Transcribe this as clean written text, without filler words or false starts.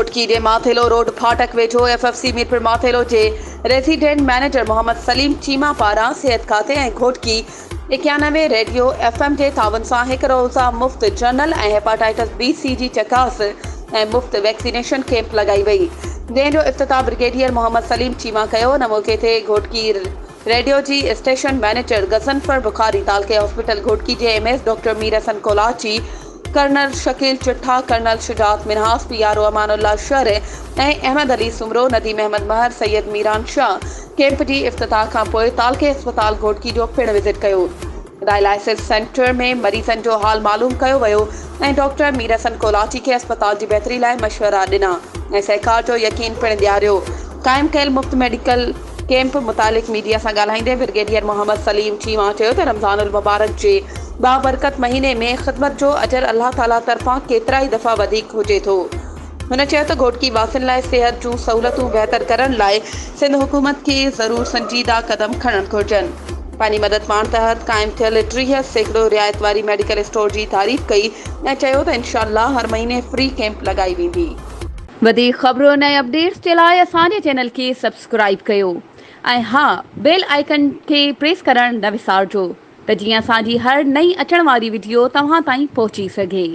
घोटकी जे Mathelo road फाटक वेझो FFC Mirpur Mathelo जे resident manager Mohammad Salim Cheema पारां सिहत खाते ऐं घोटकी 91 रेडियो FM जे तावन सां हिकु रोज़ा मुफ़्त जनरल ऐं हेपाटाइटिस B/C जी चकास ऐं मुफ़्त वैक्सीनेशन कैंप लॻाई वई, जंहिंजो इफ़्तिताह ब्रिगेडियर मोहम्मद सलीम चीमा कयो। इन मौक़े ते घोटकी रेडियो जी स्टेशन मैनेजर गज़नफर बुखारी, तालके हॉस्पिटल घोटकी जे MS doctor Mir Hasan Kolachi, colonel Shakeel Chattha, colonel Shujaat Minhas, PRO Amanullah Shar ऐं अहमद अली सुमरो, नदीम अहमद महर, सैयद मीरान शाह कैंप जी इफ़्तिताह खां पोइ तालके अस्पताल घोटकी जो पिणु विज़िट कयो। डायलिसिस सेंटर में मरीज़नि जो हाल मालूम कयो वियो ऐं डॉक्टर मीर हसन कोलाची खे अस्पताल जी बहितरी लाइ मशवरा ॾिना ऐं सहकार जो यकीन पिणु ॾियारियो। क़ाइमु कयल मुफ़्त मेडिकल कैंप मुतालिक़ मीडिया सां ॻाल्हाईंदे ब्रिगेडियर मोहम्मद सलीम चीमा चयो त रमज़ानुल मुबारक जे बाबरकत महीने में ख़िदमत जो अजर अल्लाह ताला तरफ़ां केतिरा ई दफ़ा वधीक हुजे थो। हुन चयो त घोटकी वासियुनि लाइ सिहत जूं सहूलियतूं बहितर करण लाइ सिंध हुकूमत खे ज़रूरु संजीदा क़दम खणणु घुरिजनि। पंहिंजी मदद पाण तहत क़ाइमु थियल 30% रिआयत वारी मेडिकल स्टोर जी तारीफ़ कई ऐं चयो त इंशाअल्लाह हर महीने फ्री कैंप लॻाई वेंदी। वधीक ख़बरुनि ऐं अपडेट्स जे लाइ असांजे चैनल खे सब्सक्राइब कयो ऐं हा, बेल आइकन खे प्रेस करणु न विसारिजो त जीअं असांजी हर नई अचण वारी वीडियो तव्हां ताईं पहुची सघे।